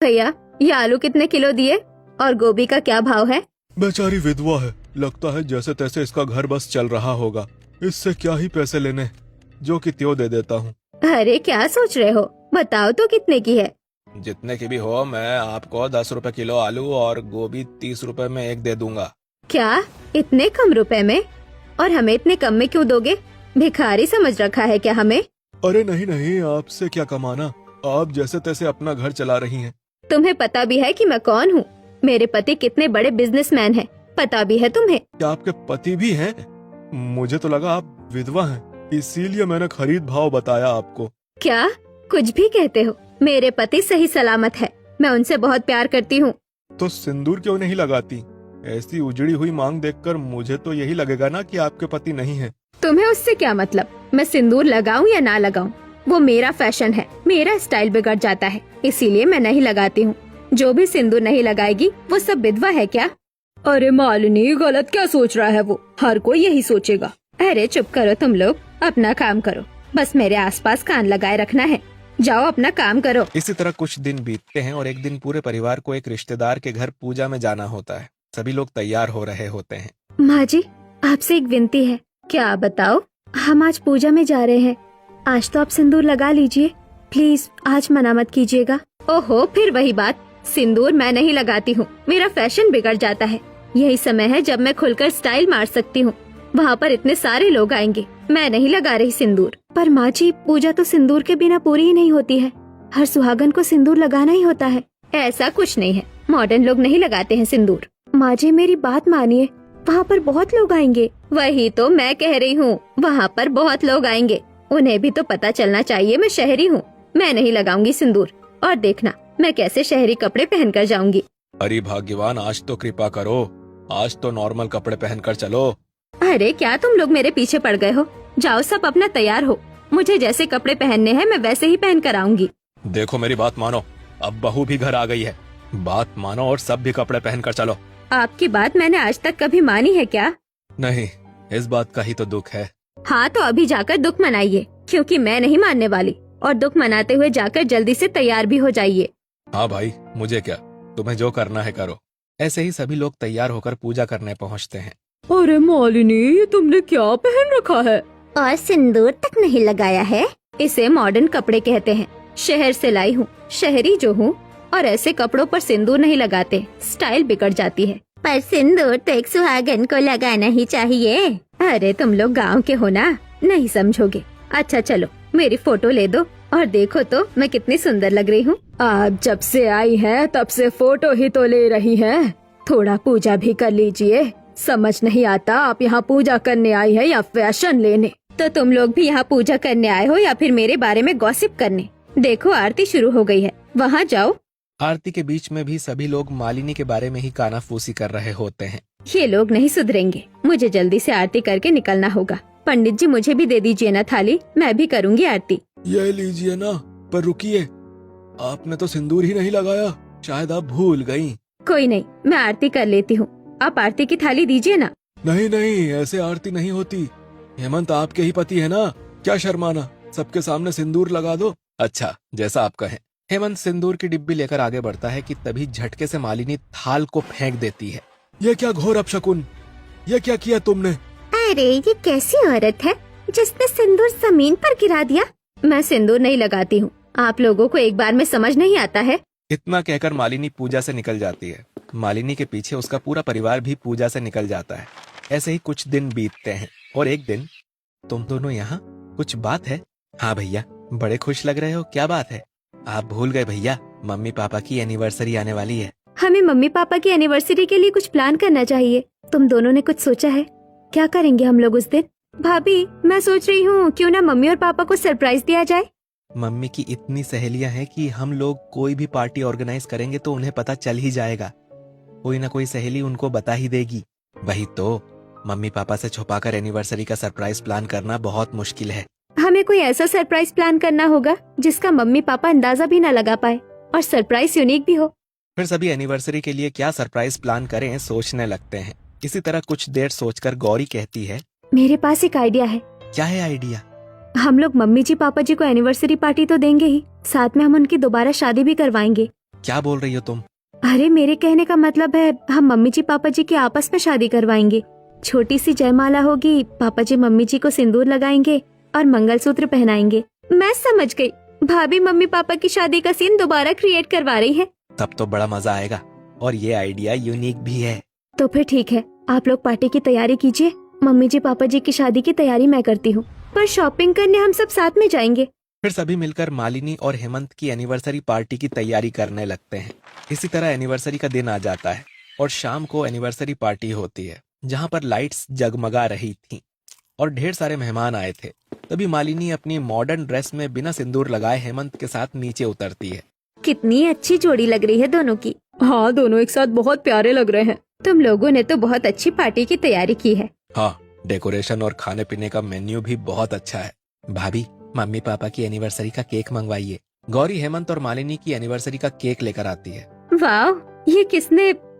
भैया, ये आलू कितने किलो दिए और गोभी का क्या भाव है? बेचारी विधवा है, लगता है जैसे तैसे इसका घर बस चल रहा होगा। इससे क्या ही पैसे लेने, जो कि त्यों दे देता हूँ। अरे क्या सोच रहे हो, बताओ तो कितने की है? जितने की भी हो, मैं आपको 10 रुपए किलो आलू और गोभी 30 रुपए में एक दे दूंगा। क्या इतने कम रुपए में? और हमें इतने कम में क्यों दोगे? भिखारी समझ रखा है क्या हमें? अरे नहीं नहीं, आपसे क्या कमाना, आप जैसे तैसे अपना घर चला रही हैं। तुम्हें पता भी है कि मैं कौन हूँ? मेरे पति कितने बड़े बिजनेसमैन हैं, पता भी है तुम्हें? क्या आपके पति भी हैं? मुझे तो लगा आप विधवा हैं, इसीलिए मैंने खरीद भाव बताया आपको। क्या कुछ भी कहते हो? मेरे पति सही सलामत है, मैं उनसे बहुत प्यार करती हूँ। तो सिंदूर क्यों नहीं लगाती? ऐसी उजड़ी हुई मांग देखकर मुझे तो यही लगेगा ना कि आपके पति नहीं है। तुम्हें उससे क्या मतलब? मैं सिंदूर लगाऊं या ना लगाऊं, वो मेरा फैशन है, मेरा स्टाइल बिगड़ जाता है, इसीलिए मैं नहीं लगाती हूँ। जो भी सिंदूर नहीं लगाएगी वो सब विधवा है क्या? अरे मालिनी, गलत क्या सोच रहा है वो? हर कोई यही सोचेगा। अरे चुप करो तुम लोग, अपना काम करो, बस मेरे आसपास कान लगाए रखना है। जाओ अपना काम करो। इसी तरह कुछ दिन बीतते हैं और एक दिन पूरे परिवार को एक रिश्तेदार के घर पूजा में जाना होता है। सभी लोग तैयार हो रहे होते हैं। माँ जी, आपसे एक विनती है। क्या बताओ? हम आज पूजा में जा रहे हैं, आज तो आप सिंदूर लगा लीजिए प्लीज, आज मना मत कीजिएगा। ओहो, फिर वही बात, सिंदूर मैं नहीं लगाती हूँ, मेरा फैशन बिगड़ जाता है। यही समय है जब मैं खुलकर स्टाइल मार सकती हूँ। वहाँ पर इतने सारे लोग आएंगे, मैं नहीं लगा रही सिंदूर। पर माँ जी, पूजा तो सिंदूर के बिना पूरी ही नहीं होती है, हर सुहागन को सिंदूर लगाना ही होता है। ऐसा कुछ नहीं है, मॉडर्न लोग नहीं लगाते हैं सिंदूर। माँ जी मेरी बात मानिए, वहाँ पर बहुत लोग आएंगे। वही तो मैं कह रही हूँ, वहाँ पर बहुत लोग आएंगे, उन्हें भी तो पता चलना चाहिए मैं शहरी हूँ। मैं नहीं लगाऊंगी सिंदूर, और देखना मैं कैसे शहरी कपड़े पहन कर जाऊंगी। अरे भाग्यवान, आज तो कृपा करो, आज तो नॉर्मल कपड़े पहनकर चलो। अरे क्या तुम लोग मेरे पीछे पड़ गए हो? जाओ सब अपना तैयार हो, मुझे जैसे कपड़े पहनने हैं मैं वैसे ही पहन कर आऊंगी। देखो मेरी बात मानो, अब बहू भी घर आ गई है, बात मानो और सब भी कपड़े पहनकर चलो। आपकी बात मैंने आज तक कभी मानी है क्या? नहीं, इस बात का ही तो दुख है। हाँ तो अभी जाकर दुख मनाइए, क्योंकि मैं नहीं मानने वाली, और दुख मनाते हुए जाकर जल्दी से तैयार भी हो जाइए। हाँ भाई, मुझे क्या, तुम्हें जो करना है करो। ऐसे ही सभी लोग तैयार होकर पूजा करने पहुँचते हैं। अरे मालिनी, ये तुमने क्या पहन रखा है? और सिंदूर तक नहीं लगाया है। इसे मॉडर्न कपड़े कहते हैं, शहर से लाई हूँ, शहरी जो हूँ, और ऐसे कपड़ों पर सिंदूर नहीं लगाते, स्टाइल बिगड़ जाती है। पर सिंदूर तो एक सुहागन को लगाना ही चाहिए। अरे तुम लोग गाँव के हो ना, नहीं समझोगे। अच्छा चलो मेरी फोटो ले दो और देखो तो मैं कितनी सुंदर लग रही हूँ। आप जब से आई हैं तब से फोटो ही तो ले रही हैं, थोड़ा पूजा भी कर लीजिए। समझ नहीं आता आप यहाँ पूजा करने आई है या फैशन लेने। तो तुम लोग भी यहाँ पूजा करने आए हो या फिर मेरे बारे में गॉसिप करने? देखो आरती शुरू हो गई है, वहाँ जाओ। आरती के बीच में भी सभी लोग मालिनी के बारे में ही कानाफूसी कर रहे होते हैं। ये लोग नहीं सुधरेंगे, मुझे जल्दी से आरती करके निकलना होगा। पंडित जी मुझे भी दे दीजिए ना थाली, मैं भी करूँगी आरती। ये लीजिए ना, पर रुकिए, आपने तो सिंदूर ही नहीं लगाया, शायद आप भूल गयी। कोई नहीं, मैं आरती कर लेती हूँ, आप आरती की थाली दीजिए ना। नहीं नहीं, ऐसे आरती नहीं होती। हेमंत आपके ही पति है ना, क्या शर्माना, सबके सामने सिंदूर लगा दो। अच्छा, जैसा आप कहें। हेमंत सिंदूर की डिब्बी लेकर आगे बढ़ता है कि तभी झटके से मालिनी थाल को फेंक देती है। ये क्या घोर अपशकुन, ये क्या किया तुमने? अरे ये कैसी औरत है जिसने सिंदूर जमीन पर गिरा दिया? मैं सिंदूर नहीं लगाती हूँ, आप लोगों को एक बार में समझ नहीं आता है? इतना कहकर मालिनी पूजा से निकल जाती है। मालिनी के पीछे उसका पूरा परिवार भी पूजा से निकल जाता है। ऐसे ही कुछ दिन बीतते हैं और एक दिन, तुम दोनों यहाँ, कुछ बात है? हाँ भैया, बड़े खुश लग रहे हो, क्या बात है? आप भूल गए भैया, मम्मी पापा की एनिवर्सरी आने वाली है। हमें मम्मी पापा की एनिवर्सरी के लिए कुछ प्लान करना चाहिए। तुम दोनों ने कुछ सोचा है? क्या करेंगे हम लोग उस दिन? भाभी, मैं सोच रही हूँ क्यों ना मम्मी और पापा को सरप्राइज दिया जाए। मम्मी की इतनी सहेलियां हैं कि हम लोग कोई भी पार्टी ऑर्गेनाइज करेंगे तो उन्हें पता चल ही जाएगा, कोई ना कोई सहेली उनको बता ही देगी। वही तो, मम्मी पापा से छुपाकर एनिवर्सरी का सरप्राइज प्लान करना बहुत मुश्किल है। हमें कोई ऐसा सरप्राइज प्लान करना होगा जिसका मम्मी पापा अंदाजा भी न लगा पाए और सरप्राइज यूनिक भी हो। फिर सभी एनिवर्सरी के लिए क्या सरप्राइज प्लान करें सोचने लगते हैं। इसी तरह कुछ देर सोचकर गौरी कहती है, मेरे पास एक आइडिया है। क्या है आइडिया? हम लोग मम्मी जी पापा जी को एनिवर्सरी पार्टी तो देंगे ही, साथ में हम उनकी दोबारा शादी भी करवाएंगे। क्या बोल रही हो तुम? अरे मेरे कहने का मतलब है हम मम्मी जी पापा जी की आपस में शादी करवाएंगे। छोटी सी जयमाला होगी, पापा जी मम्मी जी को सिंदूर लगाएंगे और मंगलसूत्र पहनाएंगे। मैं समझ गई, भाभी मम्मी पापा की शादी का सीन दोबारा क्रिएट करवा रही है। तब तो बड़ा मजा आएगा और ये आइडिया यूनिक भी है। तो फिर ठीक है, आप लोग पार्टी की तैयारी कीजिए। मम्मी जी पापा जी की शादी की तैयारी मैं करती हूँ, पर शॉपिंग करने हम सब साथ में जाएंगे। फिर सभी मिलकर मालिनी और हेमंत की एनिवर्सरी पार्टी की तैयारी करने लगते हैं। इसी तरह एनिवर्सरी का दिन आ जाता है और शाम को एनिवर्सरी पार्टी होती है, जहाँ पर लाइट्स जगमगा रही थीं और ढेर सारे मेहमान आए थे। तभी मालिनी अपनी मॉडर्न ड्रेस में बिना सिंदूर लगाए हेमंत के साथ नीचे उतरती है। कितनी अच्छी जोड़ी लग रही है दोनों की। हाँ, दोनों एक साथ बहुत प्यारे लग रहे हैं। तुम लोगों ने तो बहुत अच्छी पार्टी की तैयारी की है। हाँ, डेकोरेशन और खाने पीने का मेन्यू भी बहुत अच्छा है। भाभी, मम्मी पापा की एनिवर्सरी का केक मंगवाइए। गौरी हेमंत और मालिनी की एनिवर्सरी का केक लेकर आती है। वाह, ये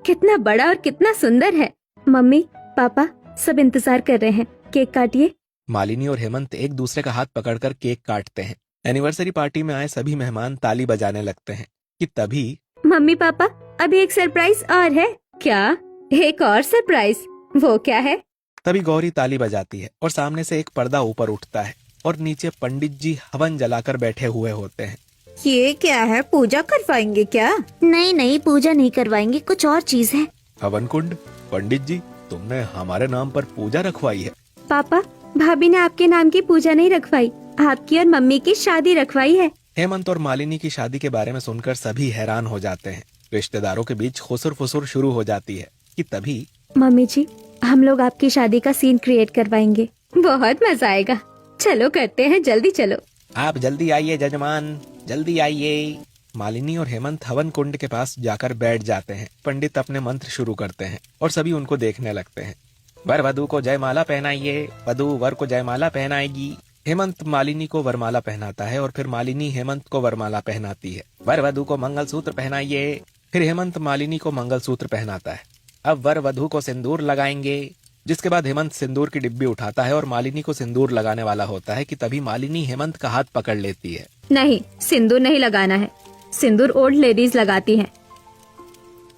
कितना बड़ा और कितना सुंदर है। मम्मी पापा सब इंतजार कर रहे हैं, केक काटिए। मालिनी और हेमंत एक दूसरे का हाथ पकड़कर केक काटते हैं। एनिवर्सरी पार्टी में आए सभी मेहमान ताली बजाने लगते हैं कि तभी मम्मी पापा, अभी एक सरप्राइज और है। क्या? एक और सरप्राइज? वो क्या है? तभी गौरी ताली बजाती है और सामने से एक पर्दा ऊपर उठता है और नीचे पंडित जी हवन जलाकर बैठे हुए होते हैं। ये क्या है, पूजा करवाएंगे क्या? नहीं नहीं, पूजा नहीं करवाएंगे, कुछ और चीज है। हवन कुंड? पंडित जी, तुमने हमारे नाम पर पूजा रखवाई है? पापा, भाभी ने आपके नाम की पूजा नहीं रखवाई, आपकी और मम्मी की शादी रखवाई है। हेमंत और मालिनी की शादी के बारे में सुनकर सभी हैरान हो जाते हैं। रिश्तेदारों के बीच खुसुर फुसुर शुरू हो जाती है कि तभी मम्मी जी, हम लोग आपकी शादी का सीन क्रिएट करवाएंगे, बहुत मजा आएगा। चलो करते हैं, जल्दी चलो। आप जल्दी आइए जजमान, जल्दी आइए। मालिनी और हेमंत हवन कुंड के पास जाकर बैठ जाते हैं। पंडित अपने मंत्र शुरू करते हैं और सभी उनको देखने लगते हैं। वर वधू को जयमाला पहनाइए, वधू वर को जयमाला पहनाएगी। हेमंत मालिनी को वरमाला पहनाता है और फिर मालिनी हेमंत को वरमाला पहनाती है। वर वधू को मंगलसूत्र पहनाइए। फिर हेमंत मालिनी को मंगलसूत्र पहनाता है। अब वर वधू को सिंदूर लगाएंगे, जिसके बाद हेमंत सिंदूर की डिब्बी उठाता है और मालिनी को सिंदूर लगाने वाला होता है कि तभी मालिनी हेमंत का हाथ पकड़ लेती है। नहीं, सिंदूर नहीं लगाना है। सिंदूर ओल्ड लेडीज लगाती हैं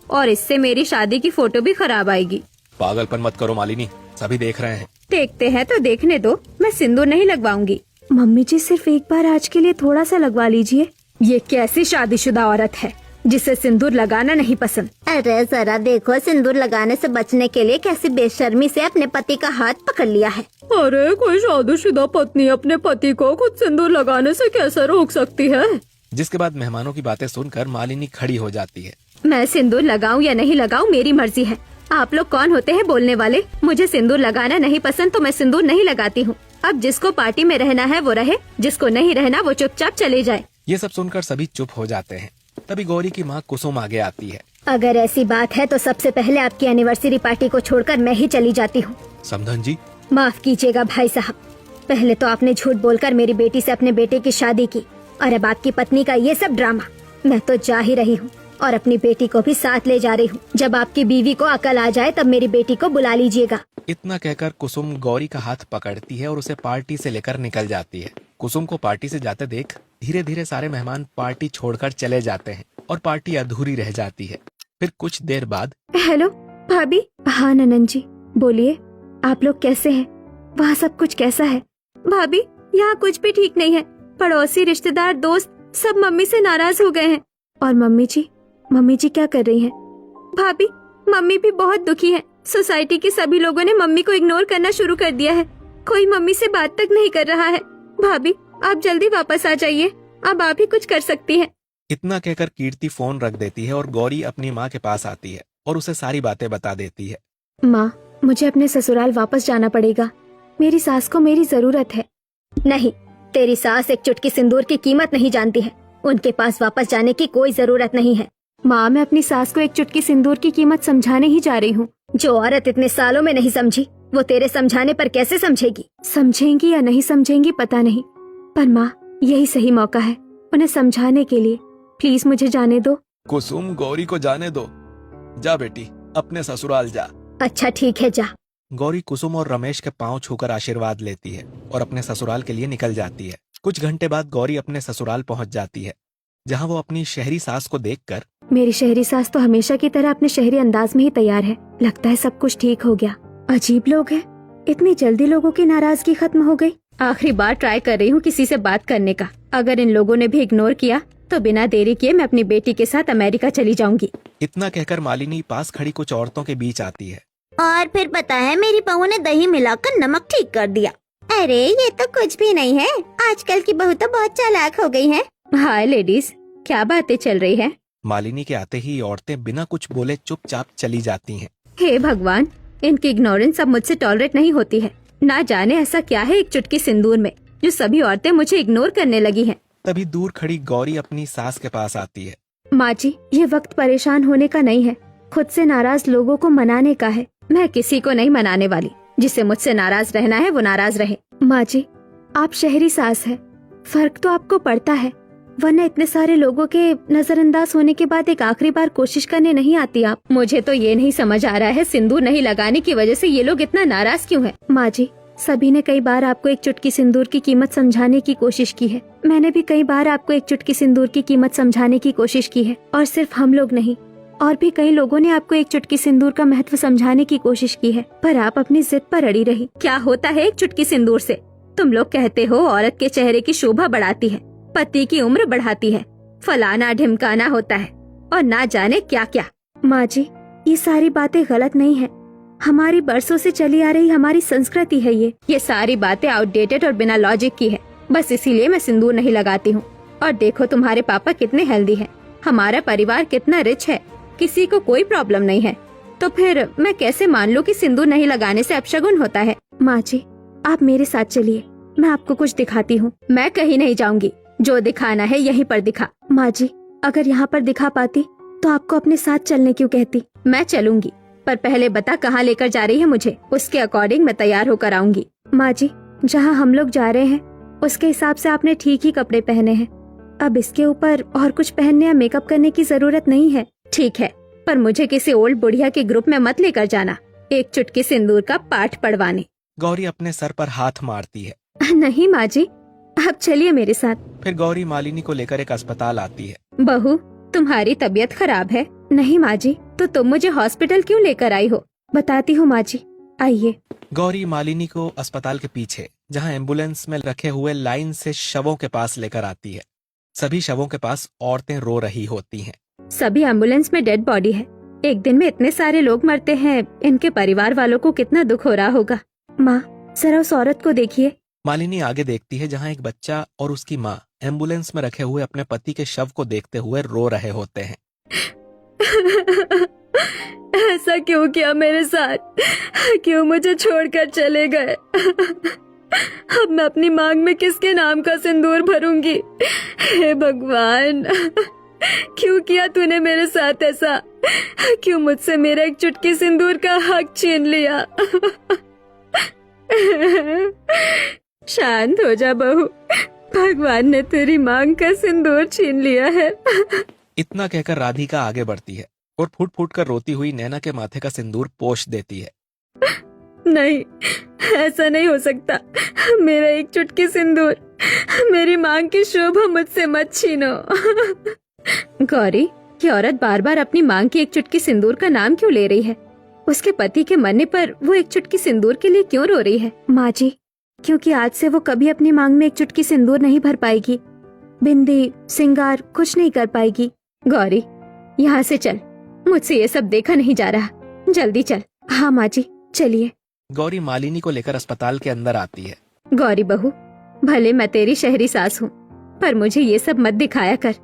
और इससे मेरी शादी की फोटो भी खराब आएगी। पागलपन मत करो मालिनी, सभी देख रहे हैं। देखते हैं तो देखने दो, मैं सिंदूर नहीं लगवाऊंगी। मम्मी जी, सिर्फ एक बार आज के लिए थोड़ा सा लगवा लीजिए। ये कैसी शादीशुदा औरत है जिसे सिंदूर लगाना नहीं पसंद। अरे जरा देखो, सिंदूर लगाने से बचने के लिए कैसी बेशर्मी से अपने पति का हाथ पकड़ लिया है। अरे कोई शादीशुदा पत्नी अपने पति को खुद सिंदूर लगाने से कैसे रोक सकती है? जिसके बाद मेहमानों की बातें सुनकर मालिनी खड़ी हो जाती है। मैं सिंदूर लगाऊं या नहीं लगाऊं, मेरी मर्जी है। आप लोग कौन होते हैं बोलने वाले? मुझे सिंदूर लगाना नहीं पसंद तो मैं सिंदूर नहीं लगाती हूँ। अब जिसको पार्टी में रहना है वो रहे, जिसको नहीं रहना वो चुपचाप चले जाए। ये सब सुनकर सभी चुप हो जाते हैं। तभी गौरी की माँ कुसुम आगे आती है। अगर ऐसी बात है तो सबसे पहले आपकी एनिवर्सरी पार्टी को छोड़कर मैं ही चली जाती हूँ। समधन जी, माफ कीजिएगा भाई साहब, पहले तो आपने झूठ बोलकर मेरी बेटी से अपने बेटे की शादी की और अब आपकी पत्नी का ये सब ड्रामा। मैं तो जा ही रही हूँ और अपनी बेटी को भी साथ ले जा रही हूँ। जब आपकी बीवी को अकल आ जाए तब मेरी बेटी को बुला लीजिएगा। इतना कहकर कुसुम गौरी का हाथ पकड़ती है और उसे पार्टी से लेकर निकल जाती है। कुसुम को पार्टी से जाते देख धीरे धीरे सारे मेहमान पार्टी छोड़कर चले जाते हैं और पार्टी अधूरी रह जाती है। फिर कुछ देर बाद, हेलो भाभी। हाँ ननन जी, बोलिए, आप लोग कैसे हैं? वहाँ सब कुछ कैसा है? भाभी, यहाँ कुछ भी ठीक नहीं है। पड़ोसी, रिश्तेदार, दोस्त सब मम्मी से नाराज हो गए हैं। और मम्मी जी क्या कर रही हैं? भाभी, मम्मी भी बहुत दुखी है। सोसाइटी के सभी लोगों ने मम्मी को इग्नोर करना शुरू कर दिया है। कोई मम्मी से बात तक नहीं कर रहा है। भाभी, आप जल्दी वापस आ जाइए, अब आप ही कुछ कर सकती हैं। इतना कहकर कीर्ति फोन रख देती है और गौरी अपनी माँ के पास आती है और उसे सारी बातें बता देती है। माँ, मुझे अपने ससुराल वापस जाना पड़ेगा। मेरी सास को मेरी जरूरत है। नहीं, तेरी सास एक चुटकी सिंदूर की कीमत नहीं जानती है। उनके पास वापस जाने की कोई जरूरत नहीं है। माँ, मैं अपनी सास को एक चुटकी सिंदूर की कीमत समझाने ही जा रही हूँ। जो औरत इतने सालों में नहीं समझी, वो तेरे समझाने पर कैसे समझेगी? समझेंगी या नहीं समझेंगी पता नहीं, पर माँ यही सही मौका है उन्हें समझाने के लिए। प्लीज मुझे जाने दो। कुसुम, गौरी को जाने दो। जा बेटी, अपने ससुराल जा। अच्छा ठीक है, जा। गौरी कुसुम और रमेश के पांव छूकर आशीर्वाद लेती है और अपने ससुराल के लिए निकल जाती है। कुछ घंटे बाद गौरी अपने ससुराल पहुंच जाती है, जहां वो अपनी शहरी सास को देखकर मेरी शहरी सास तो हमेशा की तरह अपने शहरी अंदाज में ही तैयार है। लगता है सब कुछ ठीक हो गया। अजीब लोग हैं, इतनी जल्दी लोगों की नाराजगी खत्म हो गई। आखिरी बार ट्राई कर रही हूँ किसी से बात करने का। अगर इन लोगों ने भी इग्नोर किया तो बिना देरी किए मैं अपनी बेटी के साथ अमेरिका चली जाऊंगी। इतना कहकर मालिनी पास खड़ी कुछ औरतों के बीच आती है। और फिर पता है मेरी बहू ने दही मिलाकर नमक ठीक कर दिया। अरे ये तो कुछ भी नहीं है, आजकल की बहू तो बहुत चालाक हो गई है। हाय लेडीज, क्या बातें चल रही है? मालिनी के आते ही औरतें बिना कुछ बोले चुपचाप चली जाती हैं। हे भगवान, इनकी इग्नोरेंस अब मुझसे टॉलरेट नहीं होती है। ना जाने ऐसा क्या है एक चुटकी सिंदूर में जो सभी औरतें मुझे इग्नोर करने लगी हैं। तभी दूर खड़ी गौरी अपनी सास के पास आती है। माँ जी, ये वक्त परेशान होने का नहीं है, खुद से नाराज लोगों को मनाने का है। मैं किसी को नहीं मनाने वाली। जिसे मुझसे नाराज रहना है वो नाराज रहे। माँ जी, आप शहरी सास है, फर्क तो आपको पड़ता है, वरना इतने सारे लोगों के नजरअंदाज होने के बाद एक आखिरी बार कोशिश करने नहीं आती आप? मुझे तो ये नहीं समझ आ रहा है सिंदूर नहीं लगाने की वजह से ये लोग इतना नाराज क्यों हैं? माँ जी, सभी ने कई बार आपको एक चुटकी सिंदूर की कीमत समझाने की कोशिश की है। मैंने भी कई बार आपको एक चुटकी सिंदूर की कीमत समझाने की कोशिश की है। और सिर्फ हम लोग नहीं, और भी कई लोगों ने आपको एक चुटकी सिंदूर का महत्व समझाने की कोशिश की है, पर आप अपनी जिद पर अड़ी रही। क्या होता है एक चुटकी सिंदूर से? तुम लोग कहते हो औरत के चेहरे की शोभा बढ़ाती है, पति की उम्र बढ़ाती है, फलाना ढिमकाना होता है और ना जाने क्या क्या। माँ जी, ये सारी बातें गलत नहीं है, हमारी बरसों से चली आ रही हमारी संस्कृति है ये सारी बातें आउटडेटेड और बिना लॉजिक की है। बस इसीलिए मैं सिंदूर नहीं लगाती हूँ। और देखो तुम्हारे पापा कितने हेल्दी हैं, हमारा परिवार कितना रिच है, किसी को कोई प्रॉब्लम नहीं है। तो फिर मैं कैसे मान लूं कि सिंदूर नहीं लगाने से अपशगुन होता है? माँ जी, आप मेरे साथ चलिए, मैं आपको कुछ दिखाती हूँ। मैं कहीं नहीं जाऊंगी, जो दिखाना है यहीं पर दिखा। माँ जी, अगर यहाँ पर दिखा पाती तो आपको अपने साथ चलने क्यों कहती? मैं चलूंगी, पर पहले बता कहाँ लेकर जा रही है मुझे, उसके अकॉर्डिंग मैं तैयार होकर आऊंगी। माँ जी, जहाँ हम लोग जा रहे हैं उसके हिसाब से आपने ठीक ही कपड़े पहने हैं, अब इसके ऊपर और कुछ पहनने या मेकअप करने की जरूरत नहीं है। ठीक है, पर मुझे किसी ओल्ड बुढ़िया के ग्रुप में मत लेकर जाना एक चुटकी सिंदूर का पाठ पढ़वाने। गौरी अपने सर पर हाथ मारती है। नहीं माँ जी, आप चलिए मेरे साथ। फिर गौरी मालिनी को लेकर एक अस्पताल आती है। बहू, तुम्हारी तबीयत खराब है? नहीं माँ जी, तो तुम मुझे हॉस्पिटल क्यों लेकर आई हो? बताती हूँ माँ जी, आइए। गौरी मालिनी को अस्पताल के पीछे जहाँ एम्बुलेंस में रखे हुए लाइन से शवों के पास लेकर आती है। सभी शवों के पास औरतें रो रही होती हैं। सभी एम्बुलेंस में डेड बॉडी है। एक दिन में इतने सारे लोग मरते हैं, इनके परिवार वालों को कितना दुख हो रहा होगा। माँ, जरा उस औरत को देखिए। मालिनी आगे देखती है जहाँ एक बच्चा और उसकी माँ एम्बुलेंस में रखे हुए अपने पति के शव को देखते हुए रो रहे होते हैं। ऐसा क्यों किया मेरे साथ? क्यों मुझे छोड़कर चले गए? अब मैं अपनी मांग में किसके नाम का सिंदूर भरूंगी? हे भगवान, क्यों किया तूने मेरे साथ ऐसा? क्यों मुझसे मेरा एक चुटकी सिंदूर का हक छीन लिया? शांत हो जा बहू, भगवान ने तेरी मांग का सिंदूर छीन लिया है। इतना कहकर राधिका आगे बढ़ती है और फूट फूट कर रोती हुई नैना के माथे का सिंदूर पोंछ देती है। नहीं, ऐसा नहीं हो सकता। मेरा एक चुटकी सिंदूर, मेरी मांग की शोभा मुझसे मत छीनो। गौरी, ये औरत बार बार अपनी मांग की एक चुटकी सिंदूर का नाम क्यों ले रही है? उसके पति के मरने पर वो एक चुटकी सिंदूर के लिए क्यों रो रही है? माँ जी, क्योंकि आज से वो कभी अपनी मांग में एक चुटकी सिंदूर नहीं भर पाएगी, बिंदी सिंगार कुछ नहीं कर पाएगी। गौरी, यहाँ से चल, मुझसे ये सब देखा नहीं जा रहा, जल्दी चल। हाँ माँ जी, चलिए। गौरी मालिनी को लेकर अस्पताल के अंदर आती है। गौरी बहू, भले मैं तेरी शहरी सास हूँ, पर मुझे ये सब मत दिखाया कर।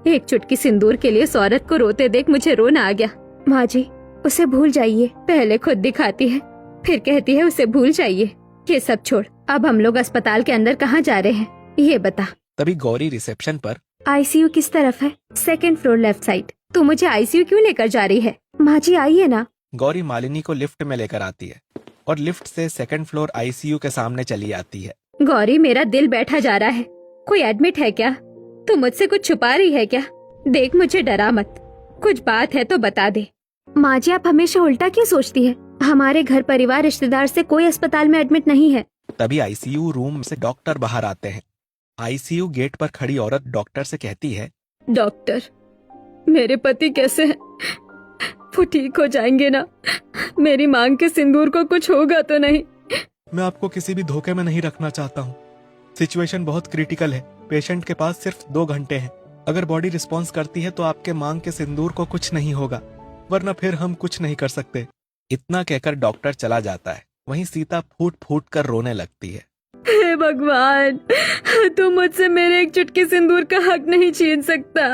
एक चुटकी सिंदूर के लिए उस औरत को रोते देख मुझे रोना आ गया। माँ जी, उसे भूल जाइए। पहले खुद दिखाती है, फिर कहती है उसे भूल जाइए। ये सब छोड़, अब हम लोग अस्पताल के अंदर कहाँ जा रहे हैं ये बता। तभी गौरी रिसेप्शन पर, आईसीयू किस तरफ है? 2nd floor left side. तू मुझे आईसीयू क्यों लेकर जा रही है? माँ जी आइए ना। गौरी मालिनी को लिफ्ट में लेकर आती है और लिफ्ट से 2nd फ्लोर आईसीयू के सामने चली आती है। गौरी, मेरा दिल बैठा जा रहा है, कोई एडमिट है क्या? तू मुझसे कुछ छुपा रही है क्या? देख, मुझे डरा मत, कुछ बात है तो बता दे। माँ जी, आप हमेशा उल्टा क्यों सोचती है? हमारे घर परिवार रिश्तेदार से कोई अस्पताल में एडमिट नहीं है। तभी आईसीयू रूम से डॉक्टर बाहर आते हैं। आईसीयू गेट पर खड़ी औरत डॉक्टर से कहती है, डॉक्टर, मेरे पति कैसे हैं? वो ठीक हो जाएंगे ना? मेरी मांग के सिंदूर को कुछ होगा तो नहीं? मैं आपको किसी भी धोखे में नहीं रखना चाहता हूँ। सिचुएशन बहुत क्रिटिकल है। पेशेंट के पास सिर्फ 2 घंटे हैं। अगर बॉडी रिस्पॉन्स करती है तो आपके मांग के सिंदूर को कुछ नहीं होगा, वरना फिर हम कुछ नहीं कर सकते। इतना कहकर डॉक्टर चला जाता है। वहीं सीता फूट फूट कर रोने लगती है। हे भगवान, तू मुझसे मेरे एक चुटकी सिंदूर का हक नहीं छीन सकता।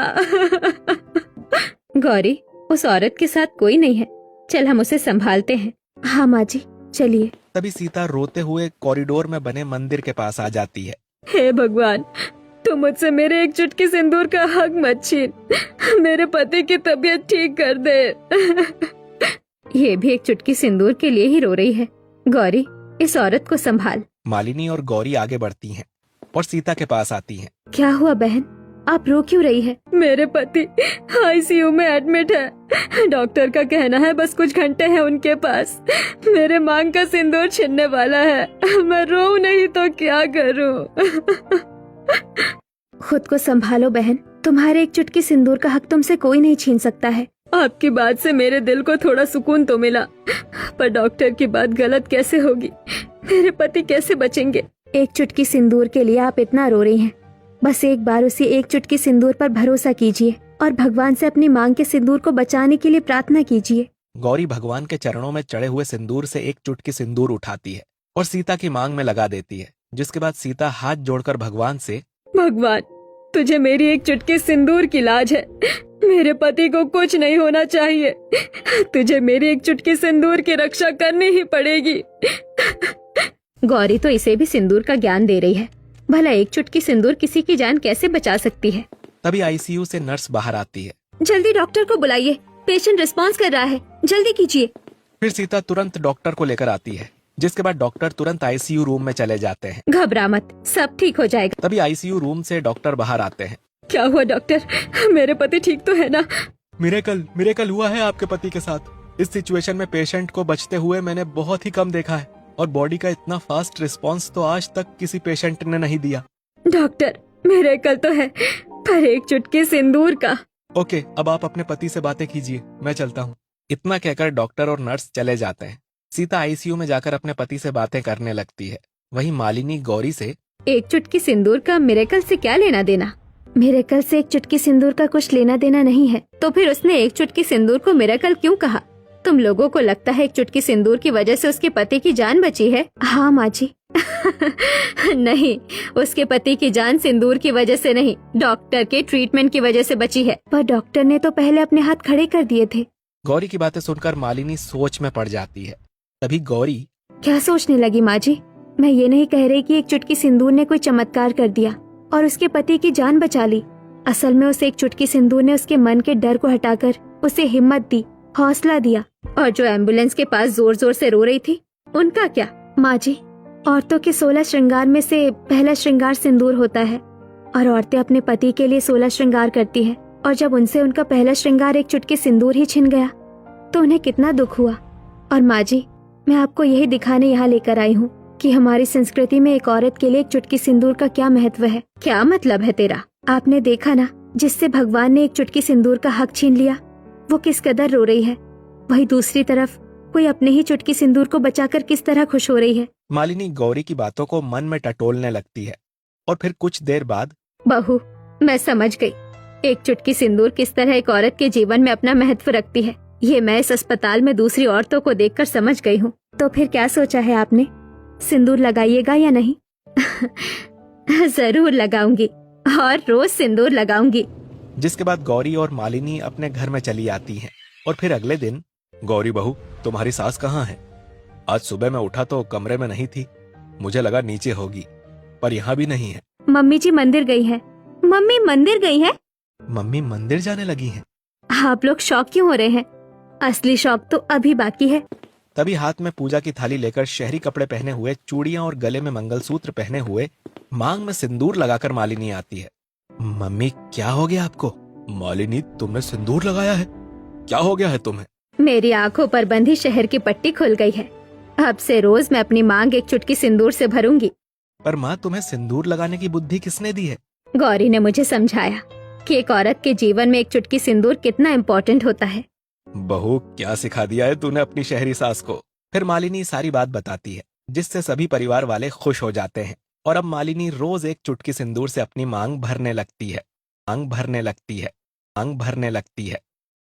गौरी, उस औरत के साथ कोई नहीं है, चल हम उसे संभालते हैं। हाँ माँ जी, चलिए। तभी सीता रोते हुए कॉरिडोर में बने मंदिर के पास आ जाती है। हे भगवान, तू मुझसे मेरे एक चुटकी सिंदूर का हक मत छीन। मेरे पति की तबीयत ठीक कर दे। ये भी एक चुटकी सिंदूर के लिए ही रो रही है। गौरी, इस औरत को संभाल। मालिनी और गौरी आगे बढ़ती हैं और सीता के पास आती हैं। क्या हुआ बहन, आप रो क्यों रही है? मेरे पति आईसीयू में एडमिट है। डॉक्टर का कहना है बस कुछ घंटे हैं उनके पास। मेरे मांग का सिंदूर छिनने वाला है। मैं रो नहीं तो क्या करूं? खुद को संभालो बहन, तुम्हारे एक चुटकी सिंदूर का हक तुमसे कोई नहीं छीन सकता है। आपकी बात से मेरे दिल को थोड़ा सुकून तो मिला, पर डॉक्टर की बात गलत कैसे होगी? मेरे पति कैसे बचेंगे? एक चुटकी सिंदूर के लिए आप इतना रो रही हैं। बस एक बार उसी एक चुटकी सिंदूर पर भरोसा कीजिए और भगवान से अपनी मांग के सिंदूर को बचाने के लिए प्रार्थना कीजिए। गौरी भगवान के चरणों में चढ़े हुए सिंदूर से एक चुटकी सिंदूर उठाती है और सीता की मांग में लगा देती है, जिसके बाद सीता हाथ जोड़कर भगवान से, भगवान, तुझे मेरी एक चुटकी सिंदूर की लाज है। मेरे पति को कुछ नहीं होना चाहिए। तुझे मेरी एक चुटकी सिंदूर की रक्षा करनी ही पड़ेगी। गौरी तो इसे भी सिंदूर का ज्ञान दे रही है। भला एक चुटकी सिंदूर किसी की जान कैसे बचा सकती है? तभी आईसीयू से नर्स बाहर आती है। जल्दी डॉक्टर को बुलाइए, पेशेंट रिस्पॉन्स कर रहा है, जल्दी कीजिए। फिर सीता तुरंत डॉक्टर को लेकर आती है, जिसके बाद डॉक्टर तुरंत आईसीयू रूम में चले जाते हैं। घबरा मत, सब ठीक हो जाएगा। तभी आईसीयू रूम से डॉक्टर बाहर आते हैं। क्या हुआ डॉक्टर? मेरे पति ठीक तो है ना? मिरेकल हुआ है आपके पति के साथ। इस सिचुएशन में पेशेंट को बचते हुए मैंने बहुत ही कम देखा है, और बॉडी का इतना फास्ट रिस्पांस तो आज तक किसी पेशेंट ने नहीं दिया। डॉक्टर, मिरेकल तो है, पर एक चुटकी सिंदूर का। ओके, अब आप अपने पति से बातें कीजिए, मैं चलता हूँ। इतना कहकर डॉक्टर और नर्स चले जाते हैं। सीता आईसीयू में जाकर अपने पति से बातें करने लगती है। वहीं मालिनी गौरी से, एक चुटकी सिंदूर का मिरेकल से क्या लेना देना? मिरेकल से एक चुटकी सिंदूर का कुछ लेना देना नहीं है। तो फिर उसने एक चुटकी सिंदूर को मिरेकल क्यों कहा? तुम लोगों को लगता है एक चुटकी सिंदूर की वजह से उसके पति की जान बची है? हाँ माँ जी। नहीं, उसके पति की जान सिंदूर की वजह से नहीं, डॉक्टर के ट्रीटमेंट की वजह से बची है। पर डॉक्टर ने तो पहले अपने हाथ खड़े कर दिए थे। गौरी की बातें सुनकर मालिनी सोच में पड़ जाती है। तभी गौरी, क्या सोचने लगी माँ जी? मैं ये नहीं कह रही कि एक चुटकी सिंदूर ने कोई चमत्कार कर दिया और उसके पति की जान बचा ली। असल में उस एक चुटकी सिंदूर ने उसके मन के डर को हटाकर उसे हिम्मत दी, हौसला दिया। और जो एम्बुलेंस के पास जोर जोर से रो रही थी, उनका क्या? माँ जी, औरतों के 16 श्रृंगार में से पहला श्रृंगार सिंदूर होता है, और औरतें अपने पति के लिए 16 श्रृंगार करती है, और जब उनसे उनका पहला श्रृंगार एक चुटकी सिंदूर ही छिन गया तो उन्हें कितना दुख हुआ। और माँ जी, मैं आपको यही दिखाने यहाँ लेकर आई हूँ कि हमारी संस्कृति में एक औरत के लिए एक चुटकी सिंदूर का क्या महत्व है। क्या मतलब है तेरा? आपने देखा ना, जिससे भगवान ने एक चुटकी सिंदूर का हक छीन लिया, वो किस कदर रो रही है। वही दूसरी तरफ कोई अपने ही चुटकी सिंदूर को बचाकर किस तरह खुश हो रही है। मालिनी गौरी की बातों को मन में टटोलने लगती है, और फिर कुछ देर बाद, बहू, मैं समझ गई एक चुटकी सिंदूर किस तरह एक औरत के जीवन में अपना महत्व रखती है। ये मैं इस अस्पताल में दूसरी औरतों को देखकर समझ गई हूँ। तो फिर क्या सोचा है आपने? सिंदूर लगाइएगा या नहीं? जरूर लगाऊंगी, और रोज सिंदूर लगाऊंगी। जिसके बाद गौरी और मालिनी अपने घर में चली आती हैं। और फिर अगले दिन, गौरी बहू, तुम्हारी सास कहाँ है? आज सुबह मैं उठा तो कमरे में नहीं थी, मुझे लगा नीचे होगी, पर यहाँ भी नहीं है। मम्मी जी मंदिर गई है। मम्मी मंदिर गई है? मम्मी मंदिर जाने लगी हैं? आप लोग शौक क्यों हो रहे हैं? असली शौक तो अभी बाकी है। तभी हाथ में पूजा की थाली लेकर शहरी कपड़े पहने हुए, चूड़ियां और गले में मंगलसूत्र पहने हुए, मांग में सिंदूर लगाकर मालिनी आती है। मम्मी, क्या हो गया आपको? मालिनी, तुमने सिंदूर लगाया है, क्या हो गया है तुम्हें? मेरी आंखों पर बंधी शहर की पट्टी खुल गई है। अब से रोज मैं अपनी मांग एक चुटकी सिंदूर से भरूंगी। पर माँ, तुम्हें सिंदूर लगाने की बुद्धि किसने दी है? गौरी ने मुझे समझाया। कि एक औरत के जीवन में एक चुटकी सिंदूर कितना इम्पोर्टेंट होता है। बहू, क्या सिखा दिया है तूने अपनी शहरी सास को। फिर मालिनी सारी बात बताती है, जिससे सभी परिवार वाले खुश हो जाते हैं। और अब मालिनी रोज एक चुटकी सिंदूर से अपनी मांग भरने लगती है, मांग भरने लगती है, मांग भरने लगती है।